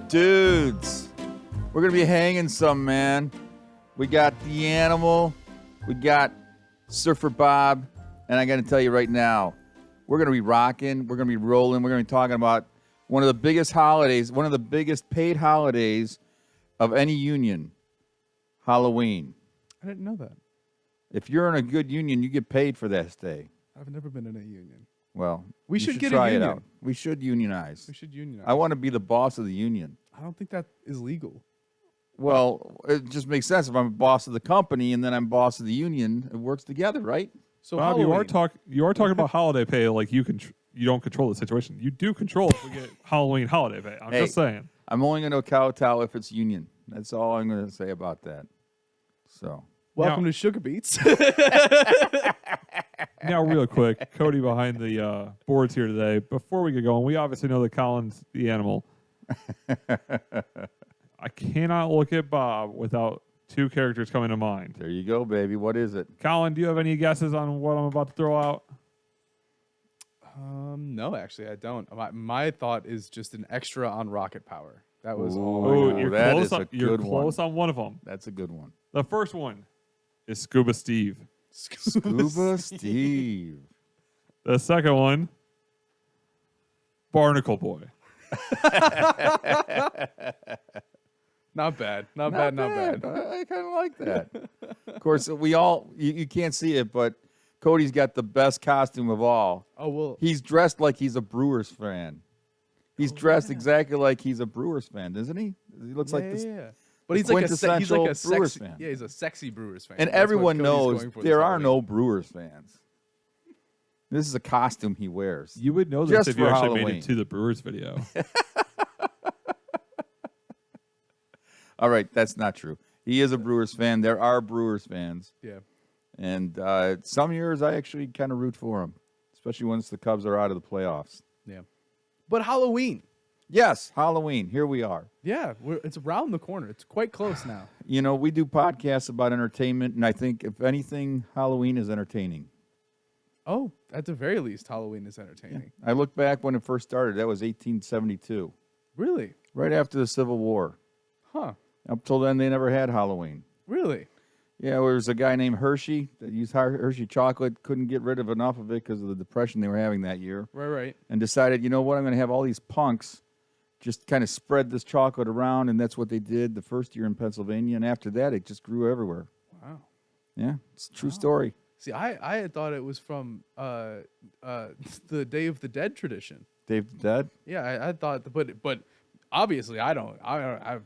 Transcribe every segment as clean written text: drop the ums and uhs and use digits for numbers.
Dudes, we're going to be hanging some, man. We got the animal, we got Surfer Bob, and I got to tell you right now, we're going to be rocking, we're going to be rolling, we're going to be talking about one of the biggest holidays, one of the biggest paid holidays of any union, Halloween. I didn't know that. If you're in a good union, you get paid for that day. I've never been in a union. Well, We you should get a try it union. out. We should unionize. We should unionize. I want to be the boss of the union. I don't think that is legal. Well, it just makes sense if I'm boss of the company and then I'm boss of the union. It works together, right? So Bob, you are talking about holiday pay like you don't control the situation. You do control if we get Halloween holiday pay. I'm Hey. just saying. I'm only going to kowtow if it's union. That's all I'm going to say about that. So, Welcome Now- to Sugar Beats. Now, real quick, Cody behind the boards here today. Before we get going, we obviously know that Colin's the animal. I cannot look at Bob without two characters coming to mind. there you go, baby. What is it? Colin, do you have any guesses on what I'm about to throw out? No, actually, I don't. My thought is just an extra on Rocket Power. That was all. Ooh, I got. You're that close. is a You're good close on one of them. That's a good one. The first one is Scuba Steve. Scuba Steve. The second one, Barnacle Boy. Not bad. Not bad. I kind of like that. Of course, you can't see it, but Cody's got the best costume of all. Oh, well. He's dressed like he's a Brewers fan. He's dressed exactly like he's a Brewers fan, isn't he? He looks like this. Yeah. But he's like a quintessential Brewers sexy, fan. Yeah, he's a sexy Brewers fan. And That's what everyone Cody's knows going for there this are Halloween. no Brewers fans. This is a costume he wears. You would know this Just if you for actually made Halloween. it to the Brewers video. All right, that's not true. He is a Brewers fan. There are Brewers fans. Yeah. And some years I actually kind of root for him, especially once the Cubs are out of the playoffs. Yeah. But Halloween. Yes, Halloween. Here we are. Yeah, it's around the corner. It's quite close now. You know, we do podcasts about entertainment, and I think, if anything, Halloween is entertaining. Oh, at the very least, Halloween is entertaining. I look back when it first started. That was 1872, Really? right after the Civil War. Huh. Up till then, they never had Halloween. Really? Yeah, there was a guy named Hershey that used Hershey chocolate, couldn't get rid of enough of it because of the depression they were having that year, Right. and decided, you know what, I'm going to have all these punks just kind of spread this chocolate around, and that's what they did the first year in Pennsylvania, and after that, it just grew everywhere. Wow. Yeah, it's a true story. See, I had thought it was from the Day of the Dead tradition. Dave the Dead? Yeah, I thought, but obviously I don't. I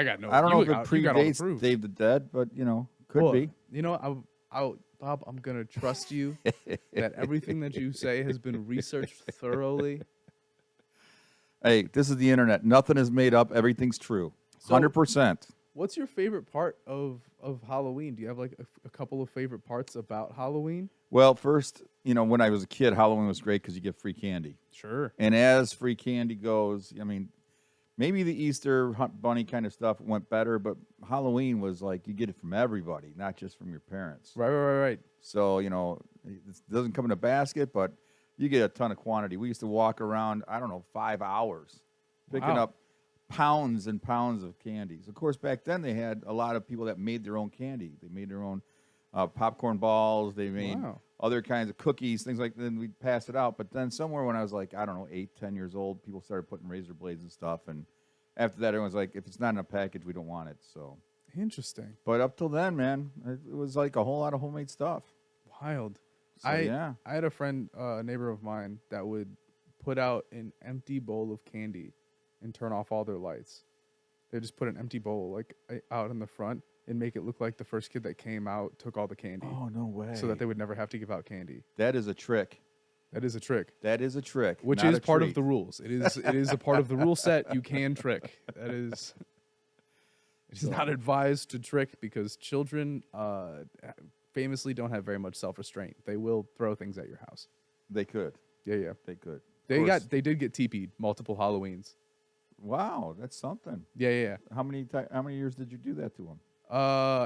got no. I don't know if it you got all the predates proof. Dave the Dead, but, you know, could Well, be. You know, Bob, I'm gonna trust you that everything that you say has been researched thoroughly. Hey, this is the internet. Nothing is made up. Everything's true. So- 100%. What's your favorite part of Halloween? Do you have like a couple of favorite parts about Halloween? Well, first, you know, when I was a kid, Halloween was great because you get free candy. Sure. And as free candy goes, I mean, maybe the Easter bunny kind of stuff went better, but Halloween was like you get it from everybody, not just from your parents. Right. So, you know, it doesn't come in a basket, but you get a ton of quantity. We used to walk around, 5 hours picking Wow. up pounds and pounds of candies. Of course, back then they had a lot of people that made their own candy. They made their own popcorn balls. They made Wow. other kinds of cookies, things like that. Then we'd pass it out. But then somewhere when I was like, 8, 10 years old, people started putting razor blades and stuff. And after that, everyone's like, if it's not in a package, we don't want it. So, Interesting. but up till then, man, it was like a whole lot of homemade stuff. Wild. So, yeah. I had a friend, a neighbor of mine, that would put out an empty bowl of candy and turn off all their lights. They just put an empty bowl like out in the front and make it look like the first kid that came out took all the candy, Oh, no way. so that they would never have to give out candy. That is a trick. That is a trick, That is a trick. which not is a part of treat. the rules. It is a part of the rule set. You can trick. That is. It is not advised to trick because children famously don't have very much self-restraint. They will throw things at your house. They could. Yeah. They could. They did get TP'd multiple Halloweens. Wow, that's something. Yeah. How many years did you do that to them?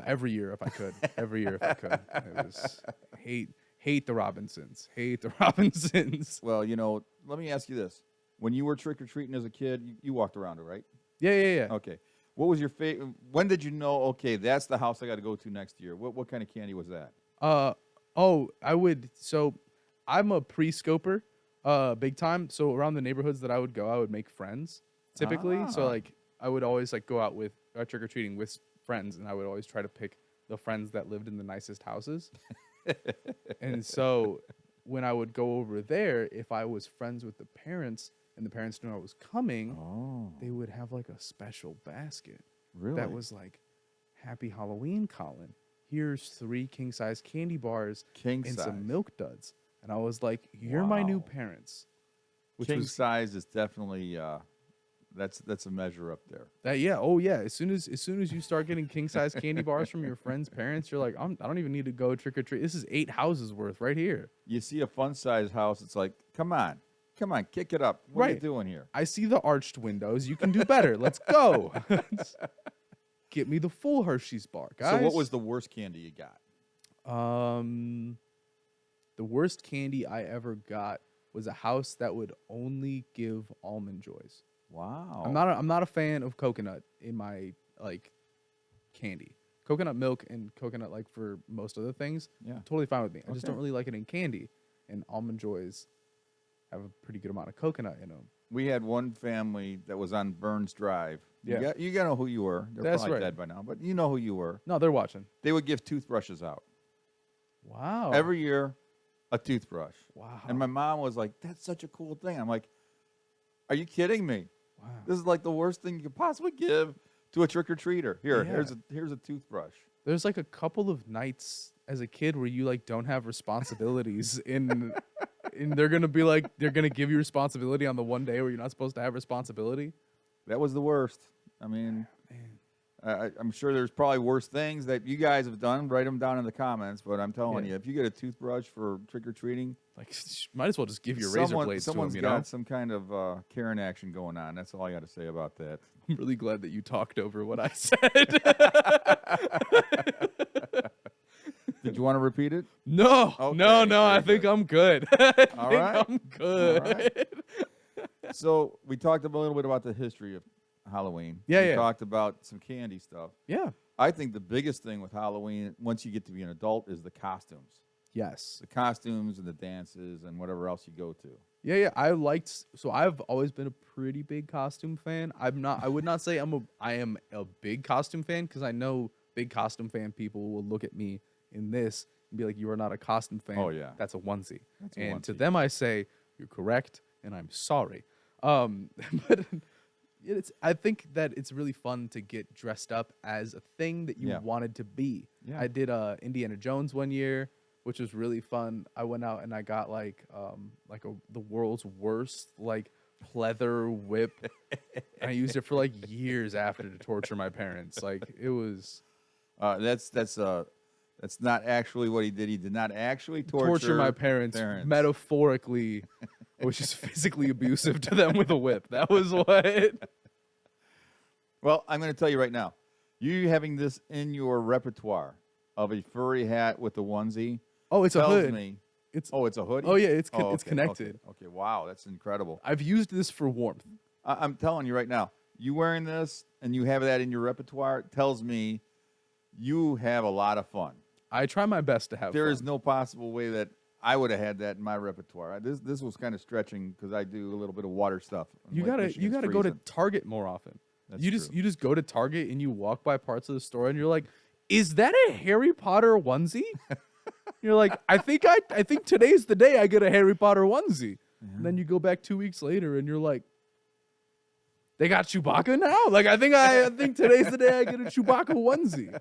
Every year if I could. Every year if I could. It was hate the Robinsons. Hate the Robinsons. Well, you know, let me ask you this: when you were trick or treating as a kid, you walked around it, right? Yeah. Okay. What was your favorite? When did you know? Okay, that's the house I got to go to next year. What kind of candy was that? I would. So, I'm a pre-scoper, big time. So around the neighborhoods that I would go, I would make friends typically. So Ah. like, I would always like go out with trick or treating with friends, and I would always try to pick the friends that lived in the nicest houses. And so, when I would go over there, if I was friends with the parents and the parents knew I was coming, Oh, they would have like a special basket really? that was like, "Happy Halloween, Colin. Here's 3 king size candy bars king and size. some milk duds." And I was like, "You're my new Wow. parents." Which King was size is definitely that's a measure up there. that, yeah, oh yeah. As soon as you start getting king size candy bars from your friends' parents, you're like, I don't even need to go trick or treat. This is 8 houses worth right here. You see a fun size house, it's like, come on, kick it up. What are you Right. doing here? I see the arched windows. You can do better. Let's go. Get me the full Hershey's bar, guys. So, what was the worst candy you got? The worst candy I ever got was a house that would only give almond joys. Wow. I'm not a fan of coconut in my like candy. Coconut milk and coconut like for most other things, Yeah. totally fine with me. I just Okay. don't really like it in candy. And almond joys have a pretty good amount of coconut in them. We had one family that was on Burns Drive. Yeah. You got to know who you were. They're That's probably right. dead by now, but you know who you were. No, they're watching. They would give toothbrushes out Wow. every year, a toothbrush. Wow. And my mom was like, "That's such a cool thing." I'm like, "Are you kidding me? Wow. This is like the worst thing you could possibly give to a trick or treater. Here, Yeah. here's a toothbrush." There's like a couple of nights as a kid where you like don't have responsibilities in and they're gonna be like they're gonna give you responsibility on the one day where you're not supposed to have responsibility. That was the worst. I mean, Man. I'm sure there's probably worse things that you guys have done. Write them down in the comments. But I'm telling Yeah. you, if you get a toothbrush for trick or treating, Like might as well just give your razor blades to someone's them, you got know? some kind of Karen action going on. That's all I got to say about that. I'm really glad that you talked over what I said. Did you want to repeat it? No, Okay, no, I very think good. I'm good. I think right. I'm good. All right. So we talked a little bit about the history of Halloween. Yeah, we yeah. talked about some candy stuff. Yeah. I think the biggest thing with Halloween, once you get to be an adult, is the costumes. Yes. The costumes and the dances and whatever else you go to. Yeah. So I've always been a pretty big costume fan. I would not say I am a big costume fan because I know big costume fan people will look at me in this and be like, "You are not a costume fan. Oh, yeah. That's a onesie." That's a And to onesie. them I say, "You're correct and I'm sorry." But I think that it's really fun to get dressed up as a thing that you Yeah. wanted to be. Yeah. I did Indiana Jones one year, which was really fun. I went out and I got the world's worst like pleather whip. And I used it for like years after to torture my parents. Like it was That's not actually what he did. He did not actually torture my parents. Metaphorically. I was just physically abusive to them with a whip. That was what. Well, I'm going to tell you right now. You having this in your repertoire of a furry hat with a onesie Oh, it's a tells hood. me. It's Oh, it's a hoodie? Oh yeah, it's Oh, it's okay, connected. Okay. Wow, that's incredible. I've used this for warmth. I'm telling you right now. You wearing this and you have that in your repertoire tells me you have a lot of fun. I try my best to have There fun. is no possible way that I would have had that in my repertoire. This was kind of stretching because I do a little bit of water stuff. You Lake gotta Michigan's go to freezing. Target more often. That's you true. just go to Target and you walk by parts of the store and you're like, "Is that a Harry Potter onesie?" You're like, I think today's the day I get a Harry Potter onesie." And then you go back 2 weeks later and you're like, "They got Chewbacca now?" Like I think today's the day I get a Chewbacca onesie.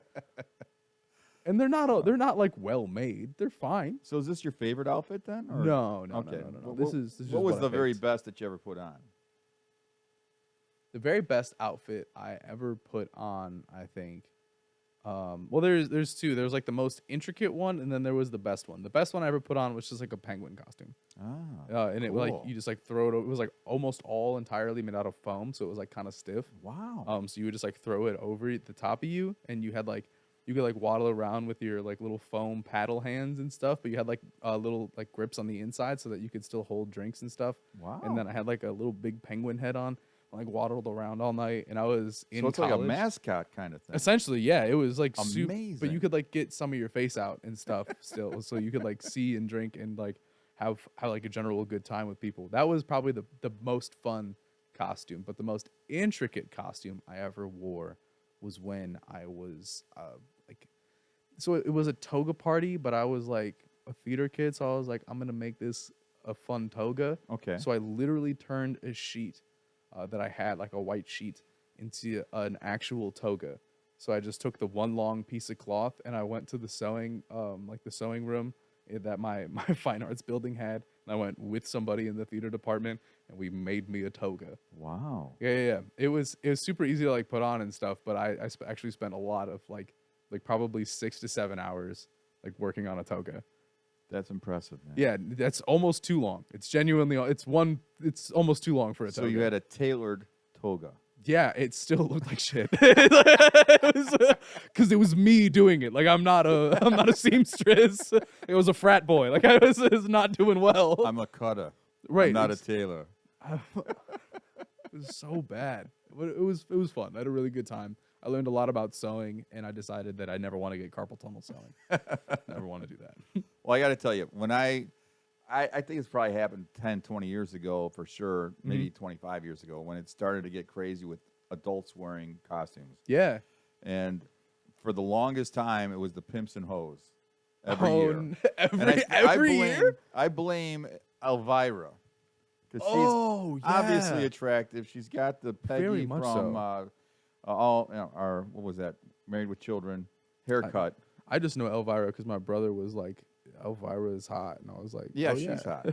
And they're not like well made. They're fine. So is this your favorite outfit then? Or? No. Okay. No. What- This is just what was I the very picked. best that you ever put on? The very best outfit I ever put on, I think. Well, there's two. There's like the most intricate one, and then there was the best one. The best one I ever put on was just like a penguin costume. Ah, And it cool. you just like throw it. It was like almost all entirely made out of foam, so it was like kind of stiff. Wow. So you would just like throw it over the top of you, and you had like you could like waddle around with your like little foam paddle hands and stuff, but you had like little like grips on the inside so that you could still hold drinks and stuff. Wow. And then I had like a little big penguin head on. like waddled around all night, and I was in So it's college. like a mascot kind of thing. Essentially, yeah, it was like but Amazing. you could like get some of your face out and stuff still, so you could like see and drink and like have like a general good time with people. That was probably the most fun costume, but the most intricate costume I ever wore was when I was like, so it was a toga party, but I was like a theater kid, so I was like, I'm gonna make this a fun toga. Okay. So I literally turned a sheet that I had, like a white sheet, into an actual toga. So I just took the one long piece of cloth and I went to the sewing, like the sewing room that my fine arts building had, and I went with somebody in the theater department, and we made me a toga. Wow. Yeah. It was super easy to like put on and stuff, but I actually spent a lot of like probably 6 to 7 hours like working on a toga. That's impressive, man. Yeah, that's almost too long. It's genuinely, it's almost too long for a So toga. you had a tailored toga. Yeah, it still looked like shit. Because it was me doing it. Like I'm not a seamstress. It was a frat boy. Like I was not doing well. I'm a cutter. Right, I'm not a it's- tailor. It was so bad. But it was fun. I had a really good time. I learned a lot about sewing, and I decided that I never want to get carpal tunnel sewing. Never want to do that. Well, I got to tell you, when I think it's probably happened 10, 20 years ago for sure, maybe 25 years ago, when it started to get crazy with adults wearing costumes. Yeah. And for the longest time, it was the pimps and hoes every year. And Every year? I blame Elvira. Because Oh, she's yeah. obviously attractive. She's got the Peggy Very much from so. our, what was that? Married with Children haircut. I just know Elvira because my brother was like, Elvira is hot, and I was like, Yeah, oh, she's hot.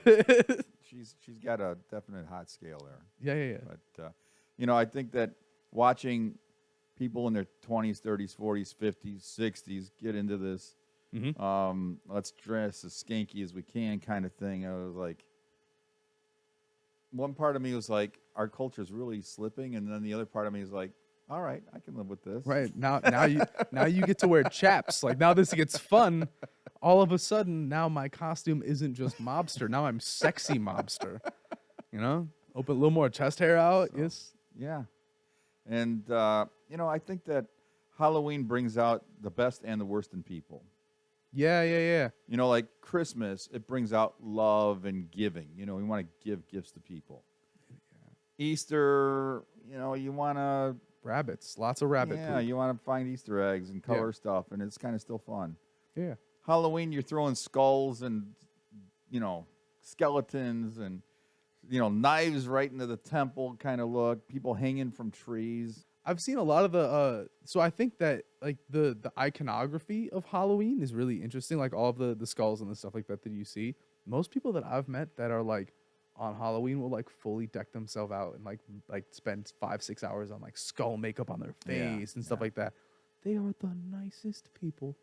She's got a definite hot scale there. yeah. But I think that watching people in their 20s, 30s, 40s, 50s, 60s get into this, let's dress as skanky as we can kind of thing. I was like, one part of me was like, our culture is really slipping, and then the other part of me is like, all right, I can live with this. Right now you get to wear chaps. Like now this gets fun. All of a sudden, now my costume isn't just mobster. Now I'm sexy mobster. You know, open a little more chest hair out. Yes. Yeah. And, I think that Halloween brings out the best and the worst in people. Yeah. Like Christmas, it brings out love and giving. We want to give gifts to people. Easter, you want to... Rabbits. Lots of rabbit Yeah, poop. you want to find Easter eggs and color stuff, and it's kind of still fun. Yeah. Halloween, you're throwing skulls and, skeletons and, knives right into the temple kind of look, people hanging from trees. I've seen a lot of the so I think that like the iconography of Halloween is really interesting, like all of the skulls and the stuff like that you see. Most people that I've met that are like on Halloween will like fully deck themselves out and like spend 5-6 hours on like skull makeup on their face and stuff like that. They are the nicest people.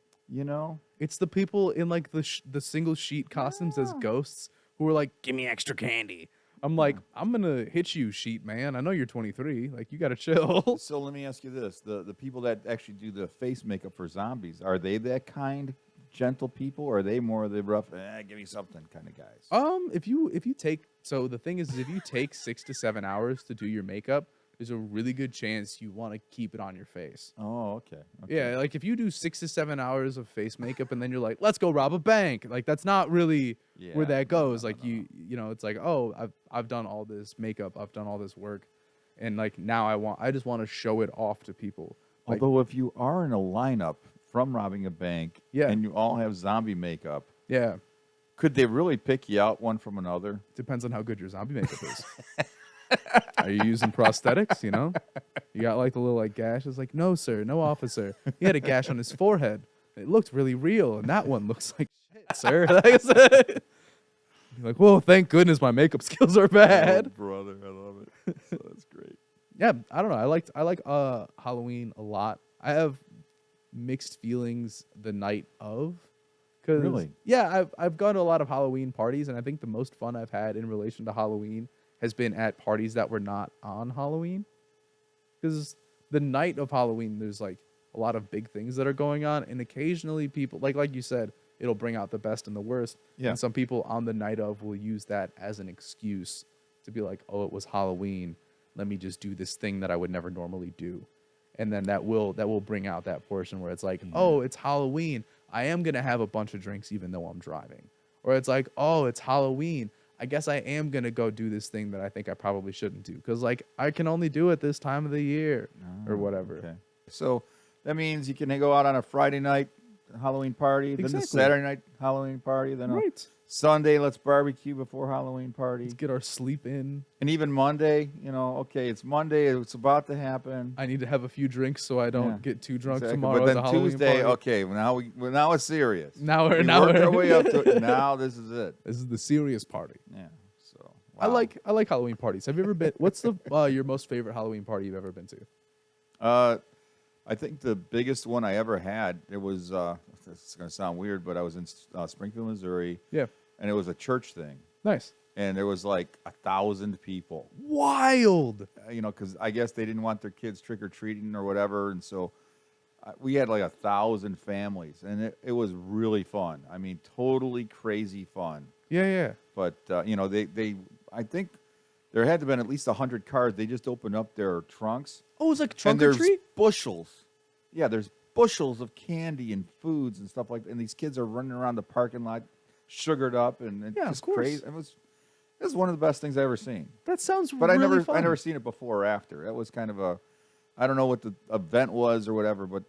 It's the people in like the single sheet costumes as ghosts who are like, give me extra candy. I'm like, I'm gonna hit you, sheet man. I know you're 23. Like, you gotta chill. So let me ask you this: the people that actually do the face makeup for zombies, are they that kind, gentle people, or are they more of the rough, give me something kind of guys? If you take, so the thing is if you take 6 to 7 hours to do your makeup, there's a really good chance you want to keep it on your face. Oh, okay. Yeah, like if you do 6 to 7 hours of face makeup and then you're like, let's go rob a bank. Like that's not really where that goes. Like you know, it's like, oh, I've done all this makeup, I've done all this work, and like now I just want to show it off to people. Like, Although if you are in a lineup from robbing a bank, and you all have zombie makeup, yeah, could they really pick you out one from another? depends on how good your zombie makeup is. Are you using prosthetics? You got like the little like gash. It's like, no, sir, no, officer. He had a gash on his forehead. It looked really real, and that one looks like shit, sir. You're like, whoa, thank goodness my makeup skills are bad. Oh, brother, I love it. So that's great. Yeah, I don't know. I like Halloween a lot. I have mixed feelings the night of. Really? Yeah, I've gone to a lot of Halloween parties, and I think the most fun I've had in relation to Halloween has been at parties that were not on Halloween. Because the night of Halloween, there's like a lot of big things that are going on, and occasionally people, like you said, it'll bring out the best and the worst. Yeah. And some people on the night of will use that as an excuse to be like, oh, it was Halloween. let me just do this thing that I would never normally do. And then that will bring out that portion where it's like, oh, it's Halloween. I am going to have a bunch of drinks even though I'm driving. Or it's like, oh, it's Halloween. I guess I am going to go do this thing that I think I probably shouldn't do. Because, like, I can only do it this time of the year or whatever. Okay. So that means you can go out on a Friday night Halloween party, then the Exactly. Saturday night Halloween party, then a Right. Sunday, let's barbecue before Halloween party. Let's get our sleep in. And even Monday, okay, it's Monday, it's about to happen. I need to have a few drinks so I don't Yeah. get too drunk Exactly. tomorrow. But at the then Halloween Tuesday, party. okay, now it's serious. Now We we're worked our way up to it. Now this is it. This is the serious party. Yeah. So I wow. like Halloween parties. Have you ever been? What's the your most favorite Halloween party you've ever been to? I think the biggest one I ever had, it was this is gonna sound weird, but I was in Springfield, Missouri, Yeah. and it was a church thing, Nice. and there was like 1,000 people. Wild. Because I guess they didn't want their kids trick or treating or whatever, and so we had like 1,000 families, and it was really fun. I mean, totally crazy fun. Yeah, yeah. But they I think there had to have been at least 100 cars. They just opened up their trunks, Oh, it was like and trunk or there's treat. bushels. Yeah, there's bushels of candy and foods and stuff like that. And these kids are running around the parking lot, sugared up, and it's Yeah, of just course. crazy. It was one of the best things I ever seen. That sounds But really I fun. never seen it before or after. That was kind of I don't know what the event was or whatever, but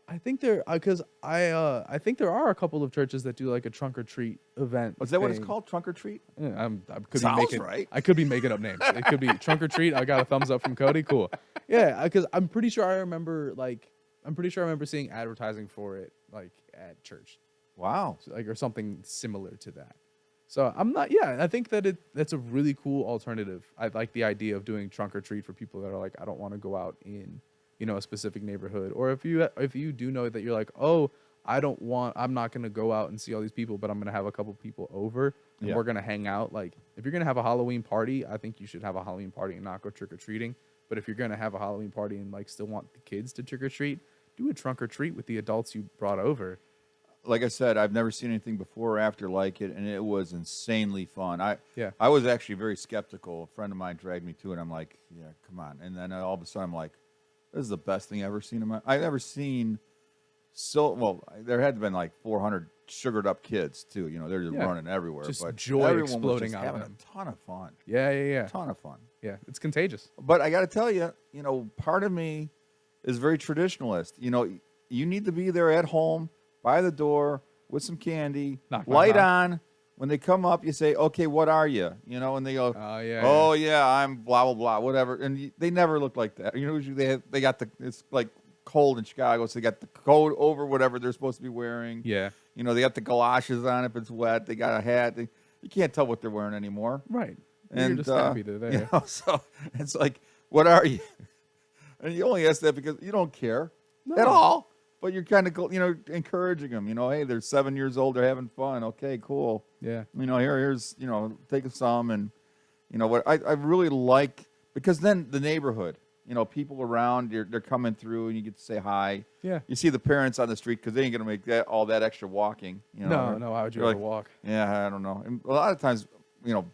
I think there because I think there are a couple of churches that do like a trunk or treat event. is that what it's thing. called? Trunk or treat? Yeah, I could Sounds be making right. I could be making up names. It could be trunk or treat. I got a thumbs up from Cody. Cool. Yeah, because I'm pretty sure I remember seeing advertising for it like at church, Wow. like or something similar to that. So I'm not. Yeah, I think that's a really cool alternative. I like the idea of doing trunk or treat for people that are like, I don't want to go out in a specific neighborhood, or if you do know that you're like, oh, I'm not going to go out and see all these people, but I'm going to have a couple people over and Yeah. we're going to hang out. Like, if you're going to have a Halloween party, I think you should have a Halloween party and not go trick or treating. But if you're going to have a Halloween party and like still want the kids to trick or treat, do a trunk or treat with the adults you brought over. Like I said, I've never seen anything before or after like it, and it was insanely fun. Yeah. I was actually very skeptical. A friend of mine dragged me to it. I'm like, yeah, come on. And then all of a sudden, I'm like, this is the best thing I've ever seen in my. I've never seen there had to been like 400 sugared up kids too. They're just Yeah. running everywhere. Just but joy everyone was exploding just out of having them. a ton of fun. Yeah, yeah, yeah. Ton of fun. Yeah, it's contagious. But I got to tell you, part of me is very traditionalist. You need to be there at home by the door with some candy, Knock, knock, light knock. on. When they come up, you say, "Okay, what are you?" And they go, Oh, yeah, "Oh yeah, I'm blah blah blah, whatever." And they never look like that. Usually they got it's like cold in Chicago, so they got the coat over whatever they're supposed to be wearing. Yeah. They got the galoshes on if it's wet. They got a hat. You can't tell what they're wearing anymore. Right. And You're just happy they're there. so it's like, what are you? And you only ask that because you don't care at No. all. But you're kind of, encouraging them. Hey, they're 7 years old. They're having fun. Okay, cool. Yeah. Here's, take some. And, what I really like, because then the neighborhood, people around, they're coming through and you get to say hi. Yeah. You see the parents on the street because they ain't going to make all that extra walking. No, why would you You're ever like, walk? Yeah, I don't know. And a lot of times,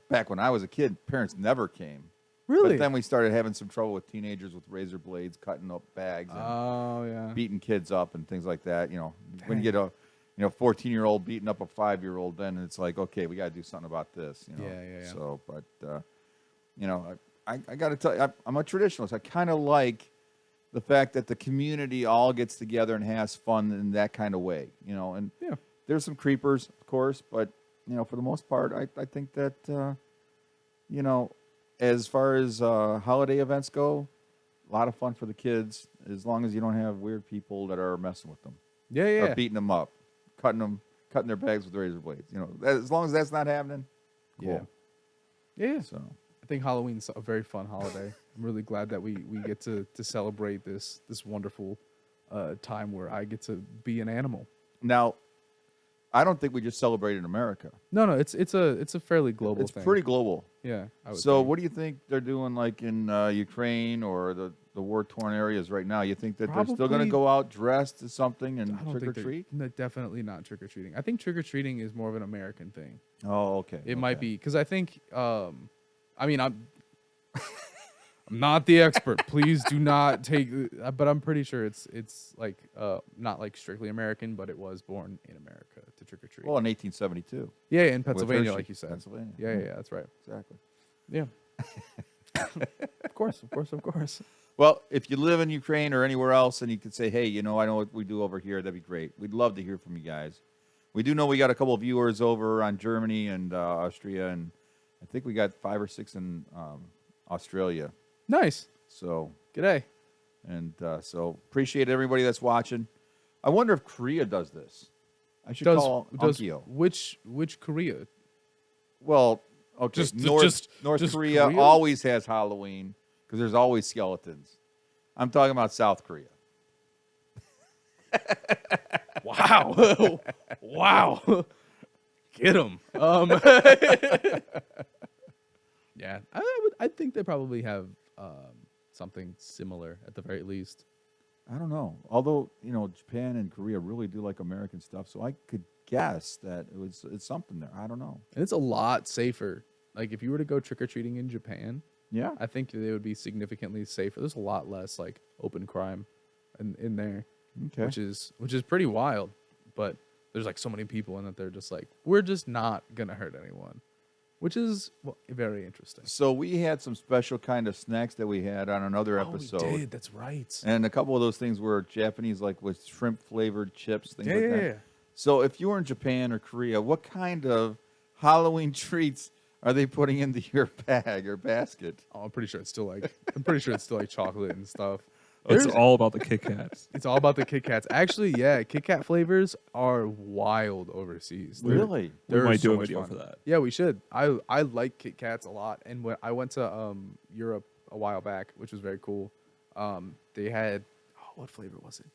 back when I was a kid, parents never came. Really? But then we started having some trouble with teenagers with razor blades, cutting up bags, and Oh, yeah. beating kids up and things like that. When you get a 14-year-old beating up a 5-year-old, then it's like, okay, we got to do something about this. Yeah. So, but I got to tell you, I'm a traditionalist. I kind of like the fact that the community all gets together and has fun in that kind of way. And Yeah. there's some creepers, of course, but for the most part, I think that as far as holiday events go, a lot of fun for the kids, as long as you don't have weird people that are messing with them Yeah, or yeah. beating them up, cutting their bags with razor blades. As long as that's not happening, cool. Yeah. Yeah. So I think Halloween's a very fun holiday. I'm really glad that we get to celebrate this wonderful time where I get to be an animal. now, I don't think we just celebrate in America. No, it's a fairly global It's thing. pretty global. Yeah. I would So, think. what do you think they're doing, like in Ukraine or the war-torn areas right now? You think that they're still going to Probably- go out dressed as something I and don't trick or think treat? No, definitely not trick or treating. I think trick or treating is more of an American thing. Oh, okay. It might be because I think, I mean, I'm not the expert. Please do not take. But I'm pretty sure it's like not like strictly American, but it was born in America to trick or treat. Well, in 1872. Yeah, in with Pennsylvania, Hershey. like you said. Pennsylvania. Yeah, that's right. Exactly. Yeah. Of course. Well, if you live in Ukraine or anywhere else and you could say, hey, I know what we do over here, that'd be great. We'd love to hear from you guys. We do know we got a couple of viewers over on Germany and Austria, and I think we got 5 or 6 in Australia. Nice. So, G'day. and so appreciate everybody that's watching. I wonder if Korea does this. I should Does call Unkyo. which Korea? Well, okay, North just Korea, Korea? always has Halloween because there's always skeletons. I'm talking about South Korea. Wow. Wow. Get him. Yeah, I think they probably have something similar at the very least. I don't know. Although, Japan and Korea really do like American stuff, so I could guess that it's something there. I don't know. And it's a lot safer. Like if you were to go trick or treating in Japan, Yeah. I think they would be significantly safer. There's a lot less like open crime in there, Okay. which is pretty wild. But there's like so many people in that they're just like, we're just not gonna hurt anyone, which is very interesting. So we had some special kind of snacks that we had on another episode. Oh, we did. That's right. And a couple of those things were Japanese, like with shrimp flavored chips, things like that. Yeah. So if you were in Japan or Korea, what kind of Halloween treats are they putting into your bag or basket? Oh, I'm pretty sure it's still like chocolate and stuff. It's There's- all about the Kit Kats. It's all about the Kit Kats. Actually, yeah, Kit Kat flavors are wild overseas. Really? We They're might so do a much video fun. for that. Yeah, we should. I like Kit Kats a lot, and when I went to Europe a while back, which was very cool. They had what flavor was it?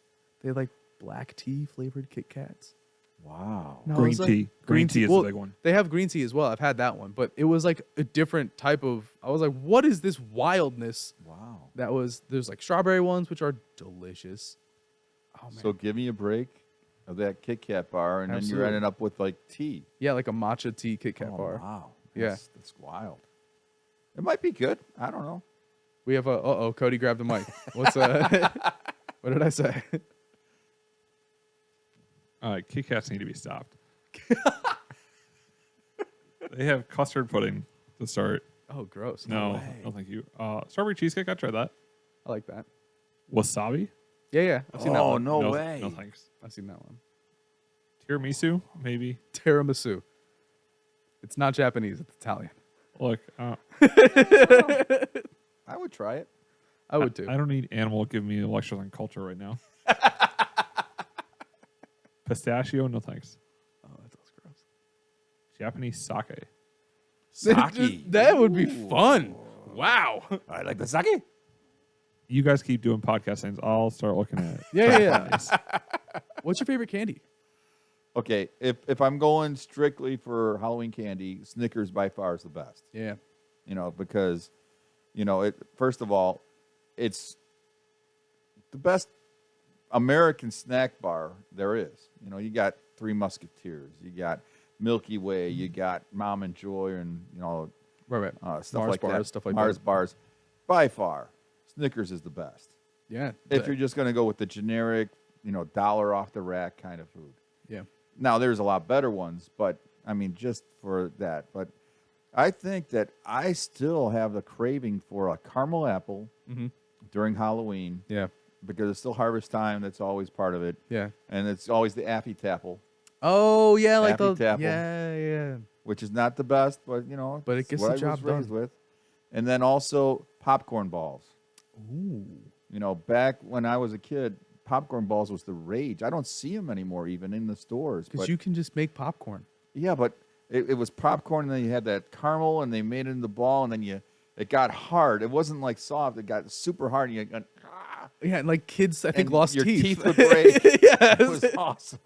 They had like black tea flavored Kit Kats. Wow. No, it Green was like- tea. Green tea is well, the big one. They have green tea as well. I've had that one, but it was like a different type of. I was like, what is this wildness? Wow. There's like strawberry ones, which are delicious. Oh man. So give me a break of that Kit Kat bar, and then Absolutely. you're ending up with like tea. Yeah, like a matcha tea Kit Kat Oh, bar. wow. Yeah. That's wild. It might be good. I don't know. We have a Cody grabbed the mic. What's what did I say? Kit Kats need to be stopped. They have custard pudding to start. Oh, gross. No, way. no, thank you. Strawberry cheesecake. I tried that. I like that. Wasabi. Yeah. I've seen that one. no way. No thanks. I've seen that one. Tiramisu, maybe. Tiramisu. It's not Japanese. It's Italian. Look, I would try it. I would too. I don't need animal giving me lectures on culture right now. Pistachio, no thanks. Oh, that sounds gross. Japanese sake. Sake. That would be Ooh. fun. Wow. I like the sake. You guys keep doing podcast things. I'll start looking at it. Yeah. What's your favorite candy? Okay, if I'm going strictly for Halloween candy, Snickers by far is the best. Yeah. Because, first of all, it's the best American snack bar there is. You got Three Musketeers, you got Milky Way, you got Mom and Joy, and Right. stuff Mars like bars, that. stuff like Mars that. bars, by far, Snickers is the best. Yeah. If you're just going to go with the generic, dollar off the rack kind of food. Yeah. Now, there's a lot better ones, but I mean, just for that. But I think that I still have the craving for a caramel apple Mm-hmm. during Halloween Yeah. because it's still harvest time. That's always part of it. Yeah. And it's always the Appy Tapple, Oh yeah, like Appy the Tapple. yeah. which is not the best, but But it it's gets what the I job was raised done. with. And then also popcorn balls. Ooh. Back when I was a kid, popcorn balls was the rage. I don't see them anymore, even in the stores. Because But you can just make popcorn. yeah, but it was popcorn, and then you had that caramel, and they made it in the ball, and then it got hard. It wasn't like soft; it got super hard, and you got, Yeah, and like kids, I think and lost your teeth. would break. Yes. It was awesome.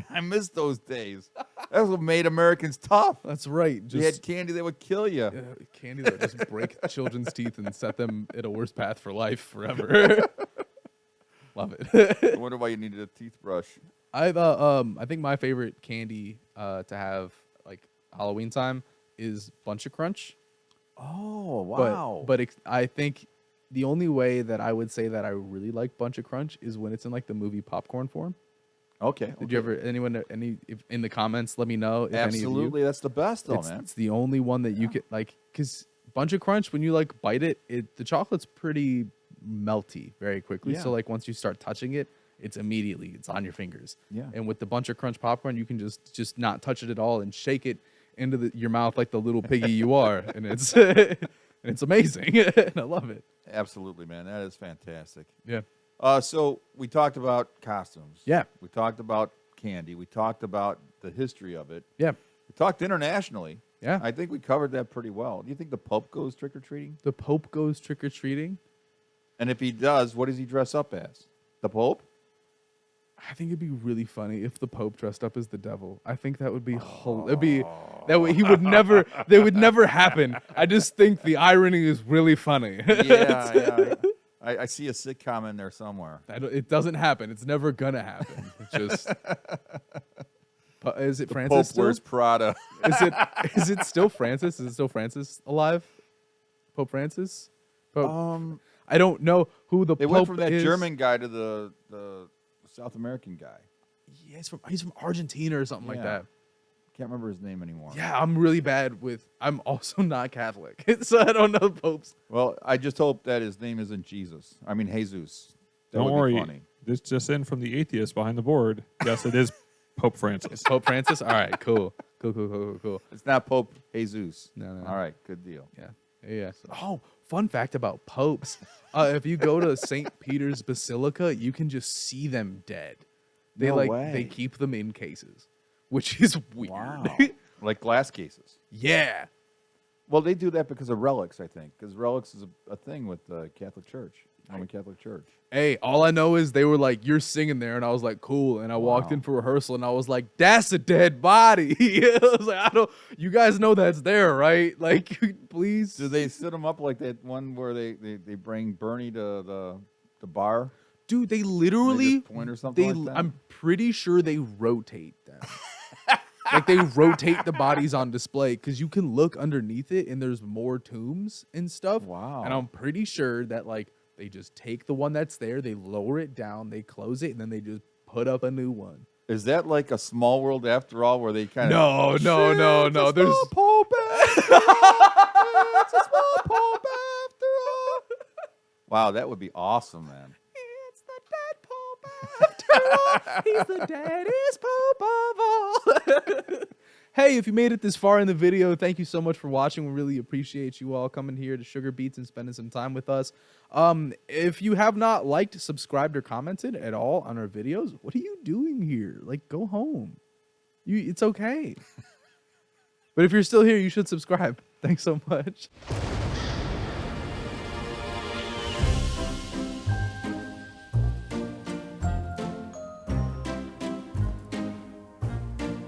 I miss those days. That's what made Americans tough. That's right. You had Just candy that would kill you. candy that would just break children's teeth and set them at a worse path for life forever. Love it. I wonder why you needed a teeth brush. I think my favorite candy to have like Halloween time is Bunch of Crunch. Oh, But wow. I think the only way that I would say that I really like Bunch of Crunch is when it's in like the movie popcorn form. Okay. Did you ever if in the comments let me know if Absolutely. any of you? That's the best, though, It's, man. it's the only one that you could like because Bunch of Crunch when you like bite it, the chocolate's pretty melty very quickly. Yeah. So like once you start touching it, it's on your fingers. Yeah. And with the Bunch of Crunch popcorn, you can just not touch it at all and shake it into your mouth like the little piggy you are, and it's it's amazing. And I love it. Absolutely, man. That is fantastic. Yeah. So we talked about costumes. Yeah. We talked about candy. We talked about the history of it. Yeah. We talked internationally. Yeah. I think we covered that pretty well. Do you think the Pope goes trick-or-treating? The Pope goes trick or treating. And if he does, what does he dress up as? The Pope? I think it'd be really funny if the Pope dressed up as the devil. I think that would be it'd be that way he would never that would never happen. I just think the irony is really funny. Yeah. I see a sitcom in there somewhere. It doesn't happen. It's never gonna happen. It's just is it Francis Pope still? wears Prada. Is it still Francis? Is it still Francis alive? Pope Francis? Pope. I don't know who the They Pope went from that is. German guy to the South American guy. Yeah, he's from Argentina or something like Yeah. that. Can't remember his name anymore. Yeah, I'm really bad with. I'm also not Catholic, so I don't know popes. Well, I just hope that his name isn't Jesus. I mean Jesus. That Don't would worry. be funny. This just in from the atheist behind the board. Yes, it is Pope Francis. Pope Francis. All right, cool. It's not Pope Jesus. No. All right, good deal. Yeah. Oh, fun fact about popes: if you go to St. Peter's Basilica, you can just see them dead. They No they way. keep them in cases, which is weird. Wow. Like glass cases. Yeah. Well, they do that because of relics, I think, because relics is a thing with the Catholic Church, Roman Catholic Church. Hey, all I know is they were like, "You're singing there," and I was like, "Cool." And I walked in for rehearsal, and I was like, "That's a dead body." I was like, You guys know that's there, right? Like, please. Do they sit them up like that one where they bring Bernie to the bar? Dude, they literally point or something like that? I'm pretty sure they rotate them. Like they rotate the bodies on display because you can look underneath it and there's more tombs and stuff. Wow. And I'm pretty sure that like they just take the one that's there, they lower it down, they close it, and then they just put up a new one. Is that like a Small World after all, where they kind of No. There's Pope it's a small Pope after all. Wow, that would be awesome, man. It's the dead Pope after all. He's the deadest Pope of all. Hey, if you made it this far in the video, thank you so much for watching. We really appreciate you all coming here to Sugar Beats and spending some time with us. If you have not liked, subscribed, or commented at all on our videos, what are you doing here? Like, go home. It's okay. But if you're still here, you should subscribe. Thanks so much.